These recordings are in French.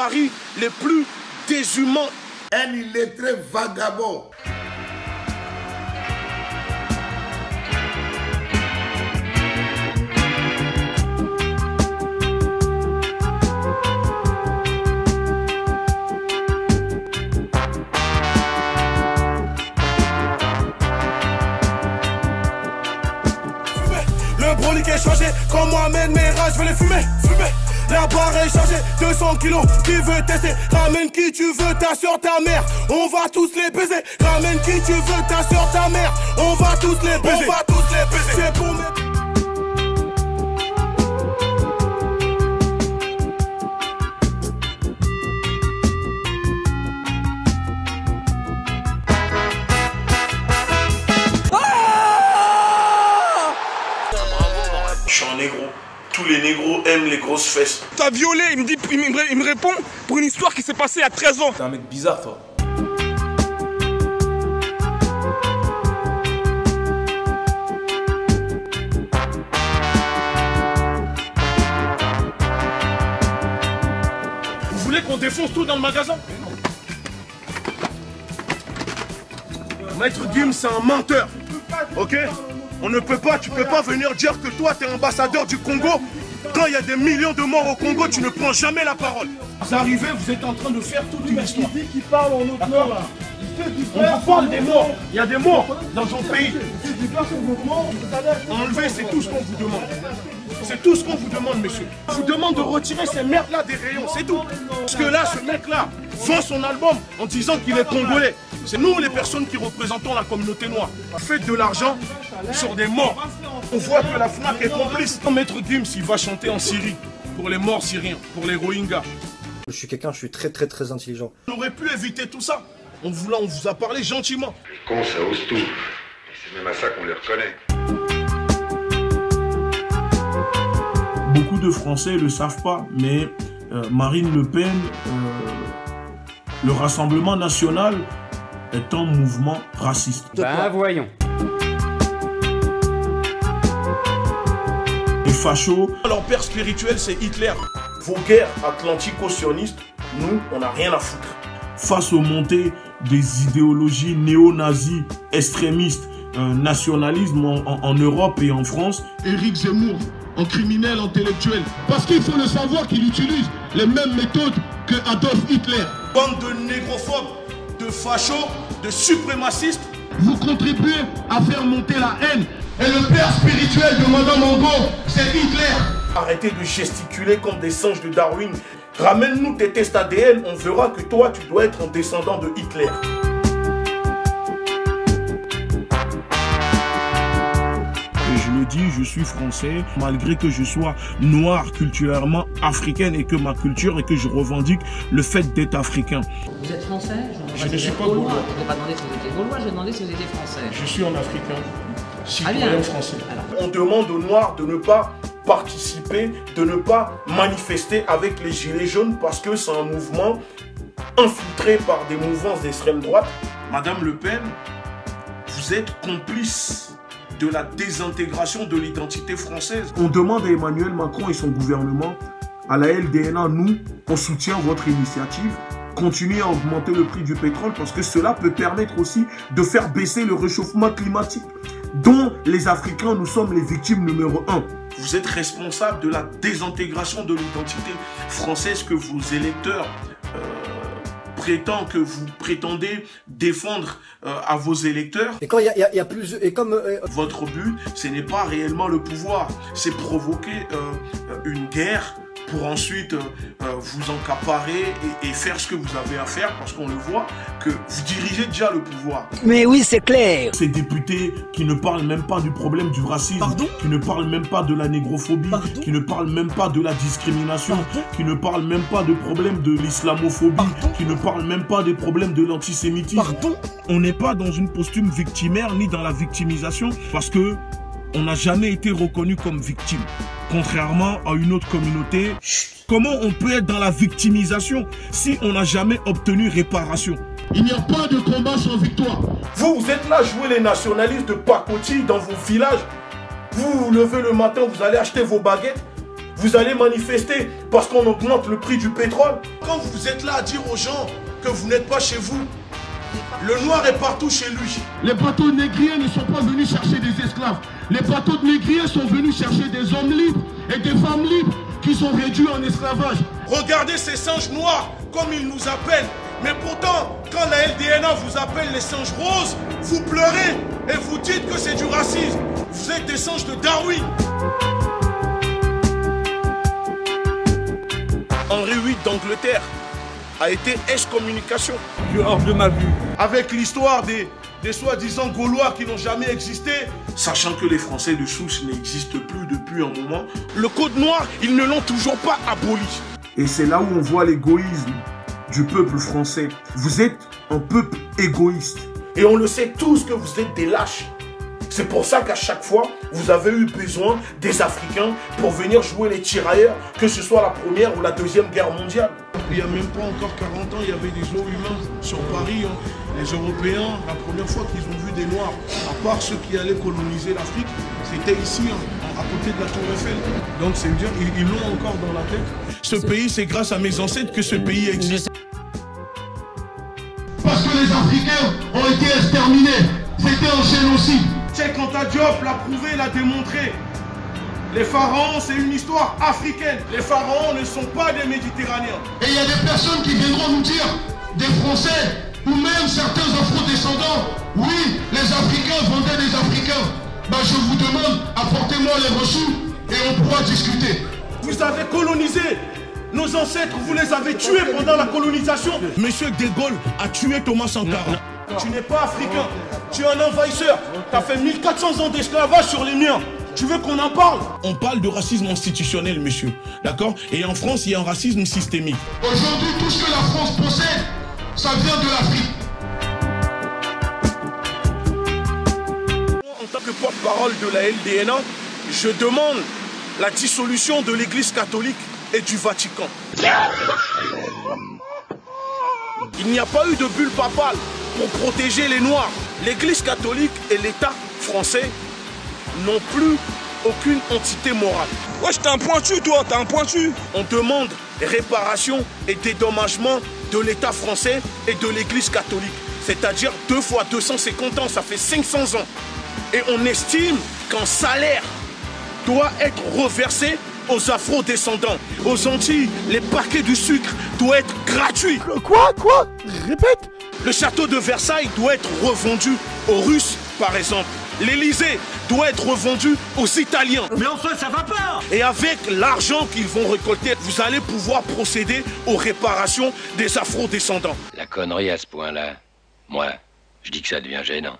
paris les plus déshumains. Un illettré vagabond. Le brolic est changé, quand Mohamed Merah, je vais les fumer. La barre est chargée, 200 kilos, qui veut tester? Ramène qui tu veux, ta soeur, ta mère, on va tous les baiser. Ramène qui tu veux, ta soeur, ta mère, on va tous les baiser. On va tous les baiser. C'est pour mes... Je suis un négro. Tous les négros aiment les grosses fesses. T'as violé, il me répond pour une histoire qui s'est passée il y a 13 ans. T'es un mec bizarre, toi. Vous voulez qu'on défonce tout dans le magasin? Maître Gims, c'est un menteur. Ok? On ne peut pas, tu peux pas venir dire que toi, t'es ambassadeur du Congo. Quand il y a des millions de morts au Congo, tu ne prends jamais la parole. Vous arrivez, vous êtes en train de faire toute une histoire. Il dit qu'il parle en notre nom, là. On vous parle des morts. Il y a des morts dans ton pays. Enlever, c'est tout ce qu'on vous demande. C'est tout ce qu'on vous demande, monsieur. On vous demande de retirer ces merdes-là des rayons, c'est tout. Parce que là, ce mec-là vend son album en disant qu'il est congolais. C'est nous les personnes qui représentons la communauté noire. Faites de l'argent sur des morts. On voit que la FNAC est complice. Maître Gims, il va chanter en Syrie pour les morts syriens, pour les Rohingyas. Je suis très intelligent. On aurait pu éviter tout ça. On vous a parlé gentiment. Les cons, ça ose tout. Et c'est même à ça qu'on les reconnaît. Beaucoup de Français ne le savent pas, mais Marine Le Pen, le Rassemblement National est un mouvement raciste. Ben voyons. Les fachos. Leur père spirituel, c'est Hitler. Vos guerres atlantico-sionistes, nous, on n'a rien à foutre. Face aux montées des idéologies néo-nazis, extrémistes, nationalisme en Europe et en France. Éric Zemmour, en criminel intellectuel. Parce qu'il faut le savoir qu'il utilise les mêmes méthodes que Adolf Hitler. Bande de négrophobes, de fachos, de suprémacistes. Vous contribuez à faire monter la haine. Et le père spirituel de Madame Ango, c'est Hitler. Arrêtez de gesticuler comme des singes de Darwin. Ramène-nous tes tests ADN, on verra que toi, tu dois être un descendant de Hitler. Je le dis, je suis français, malgré que je sois noir culturellement africaine et que ma culture et que je revendique le fait d'être africain. Vous êtes français? Je ne suis pas gaulois. Je n'ai pas demandé si vous étiez gaulois, j'ai demandé si vous étiez français. Je suis un africain, citoyen français. Alors. On demande aux noirs de ne pas participer, de ne pas manifester avec les gilets jaunes parce que c'est un mouvement infiltré par des mouvances d'extrême droite. Madame Le Pen, vous êtes complice de la désintégration de l'identité française. On demande à Emmanuel Macron et son gouvernement, à la LDNA, nous, on soutient votre initiative. Continuez à augmenter le prix du pétrole parce que cela peut permettre aussi de faire baisser le réchauffement climatique dont les Africains, nous sommes les victimes numéro 1. Vous êtes responsable de la désintégration de l'identité française que vos électeurs que vous prétendez défendre à vos électeurs. Et quand il y a plus... Et comme... Votre but, ce n'est pas réellement le pouvoir, c'est provoquer une guerre pour ensuite vous encaparer et faire ce que vous avez à faire parce qu'on le voit que vous dirigez déjà le pouvoir. Mais oui, c'est clair. Ces députés qui ne parlent même pas du problème du racisme, qui ne parlent même pas de la négrophobie, qui ne parlent même pas de la discrimination, qui ne parlent même pas de problème de l'islamophobie, qui ne parlent même pas des problèmes de l'antisémitisme. On n'est pas dans une posture victimaire ni dans la victimisation parce que on n'a jamais été reconnu comme victime. Contrairement à une autre communauté, comment on peut être dans la victimisation si on n'a jamais obtenu réparation? Il n'y a pas de combat sans victoire. Vous êtes là, jouez les nationalistes de pacotille dans vos villages. Vous vous levez le matin, vous allez acheter vos baguettes. Vous allez manifester parce qu'on augmente le prix du pétrole. Quand vous êtes là à dire aux gens que vous n'êtes pas chez vous, le noir est partout chez lui. Les bateaux négriers ne sont pas venus chercher des esclaves. Les bateaux négriers sont venus chercher des hommes libres et des femmes libres qui sont réduits en esclavage. Regardez ces singes noirs, comme ils nous appellent. Mais pourtant, quand la LDNA vous appelle les singes roses, vous pleurez et vous dites que c'est du racisme. Vous êtes des singes de Darwin. Henri VIII d'Angleterre a été excommunication. Je suis hors de ma vue. Avec l'histoire des soi-disant Gaulois qui n'ont jamais existé. Sachant que les Français de souche n'existent plus depuis un moment. Le code noir, ils ne l'ont toujours pas aboli. Et c'est là où on voit l'égoïsme du peuple français. Vous êtes un peuple égoïste. Et on le sait tous que vous êtes des lâches. C'est pour ça qu'à chaque fois, vous avez eu besoin des Africains pour venir jouer les tirailleurs, que ce soit la première ou la deuxième guerre mondiale. Il n'y a même pas encore 40 ans, il y avait des eaux humains sur Paris. Les Européens, la première fois qu'ils ont vu des Noirs, à part ceux qui allaient coloniser l'Afrique, c'était ici, à côté de la Tour Eiffel. Donc c'est dire, ils l'ont encore dans la tête. Ce pays, c'est grâce à mes ancêtres que ce pays existe. Parce que les Africains ont été exterminés. C'était un génocide. Cheikh Anta Diop l'a prouvé, l'a démontré. Les pharaons, c'est une histoire africaine. Les pharaons ne sont pas des Méditerranéens. Et il y a des personnes qui viendront nous dire, des Français, ou même certains afro-descendants, oui, les Africains vendaient des Africains. Ben, je vous demande, apportez-moi les reçus et on pourra discuter. Vous avez colonisé nos ancêtres, vous les avez tués pendant la colonisation. Monsieur De Gaulle a tué Thomas Sankara. Tu n'es pas africain, tu es un envahisseur. Tu as fait 1400 ans d'esclavage sur les miens. Tu veux qu'on en parle? On parle de racisme institutionnel, monsieur. D'accord? Et en France, il y a un racisme systémique. Aujourd'hui, tout ce que la France possède, ça vient de l'Afrique. En tant que porte-parole de la LDNA, je demande la dissolution de l'Église catholique et du Vatican. Il n'y a pas eu de bulle papale pour protéger les Noirs. L'Église catholique et l'État français n'ont plus aucune entité morale. Wesh, t'es un pointu, toi, t'es un pointu. On demande réparation et dédommagement de l'État français et de l'Église catholique. C'est-à-dire 2 fois 250 ans, ça fait 500 ans. Et on estime qu'un salaire doit être reversé aux afro-descendants. Aux Antilles, les paquets de sucre doivent être gratuits. Quoi? Répète. Le château de Versailles doit être revendu aux Russes, par exemple. L'Élysée doit être revendu aux Italiens. Mais enfin, ça va pas! Et avec l'argent qu'ils vont récolter, vous allez pouvoir procéder aux réparations des afro-descendants. La connerie à ce point-là, moi, je dis que ça devient gênant.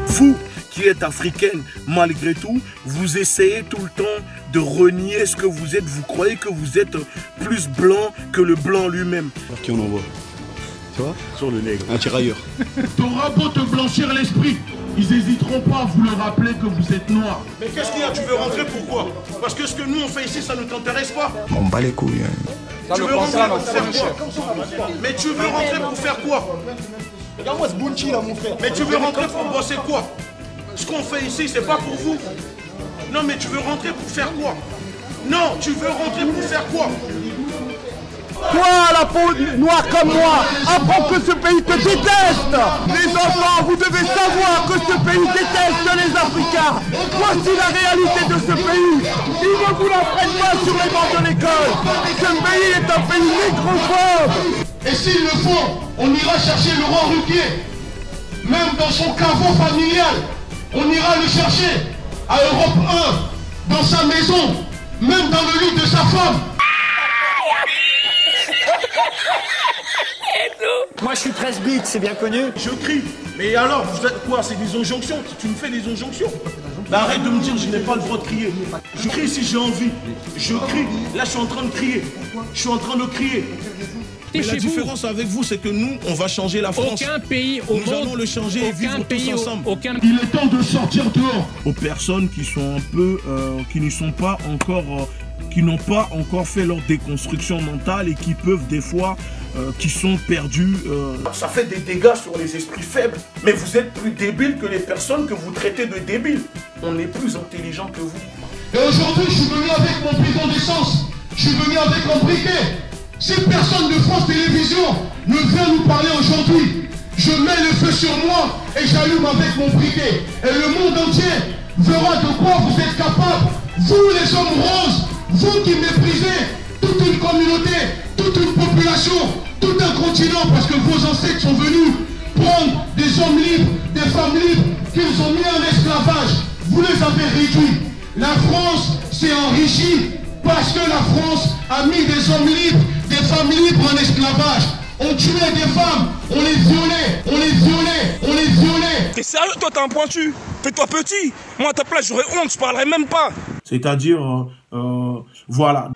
Vous qui êtes africaine, malgré tout, vous essayez tout le temps de renier ce que vous êtes. Vous croyez que vous êtes plus blanc que le blanc lui-même. Alors qui on envoie? Tu vois? Sur le nègre. Un tirailleur. T'auras beau te blanchir l'esprit, ils n'hésiteront pas à vous le rappeler que vous êtes noir. Mais qu'est-ce qu'il y a? Tu veux rentrer pourquoi? Parce que ce que nous on fait ici, ça ne t'intéresse pas? On bat les couilles. Tu veux rentrer pour faire quoi? Mais tu veux rentrer pour faire quoi? Regarde-moi ce Bounty là, mon frère. Mais tu veux rentrer pour bosser quoi? Ce qu'on fait ici, c'est pas pour vous. Non, mais tu veux rentrer pour faire quoi? Non, tu veux rentrer pour faire quoi? Toi, la peau noire comme moi, apprends que ce pays te déteste. Les enfants, vous devez savoir que ce pays déteste les Africains. Voici la réalité de ce pays. Ils ne vous l'apprennent pas sur les bancs de l'école. Ce pays est un pays négrophobe. Et s'il le faut, on ira chercher Laurent Ruquier. Même dans son caveau familial, on ira le chercher. À Europe 1, dans sa maison, même dans le lit de sa femme. Moi je suis 13 bits, c'est bien connu. Je crie. Mais alors, vous faites quoi? C'est des injonctions? Tu me fais des injonctions? Bah arrête de me dire que je n'ai pas le droit de crier. Je crie si j'ai envie. Je crie. Là, je suis en train de crier. Je suis en train de crier. Mais la différence avec vous, c'est que nous, on va changer la France. Aucun pays au monde. Nous allons le changer et vivre tous ensemble. Il est temps de sortir dehors. Aux personnes qui sont un peu, qui ne sont pas encore, qui n'ont pas encore fait leur déconstruction mentale et qui peuvent des fois, qui sont perdus. Ça fait des dégâts sur les esprits faibles. Mais vous êtes plus débiles que les personnes que vous traitez de débiles. On est plus intelligent que vous. Et aujourd'hui, je suis venu avec mon bidon d'essence. Je suis venu avec un briquet. Si personne de France Télévisions ne vient nous parler aujourd'hui, je mets le feu sur moi et j'allume avec mon briquet. Et le monde entier verra de quoi vous êtes capables. Vous les hommes roses, vous qui méprisez toute une communauté, toute une population, tout un continent, parce que vos ancêtres sont venus prendre des hommes libres, des femmes libres, qu'ils ont mis en esclavage. Vous les avez réduits. La France s'est enrichie parce que la France a mis des hommes libres, des femmes libres en esclavage. On tuait des femmes, on les violait, on les violait, on les violait. T'es sérieux, toi t'es un pointu? Fais-toi petit. Moi à ta place j'aurais honte, je parlerais même pas. C'est-à-dire, voilà.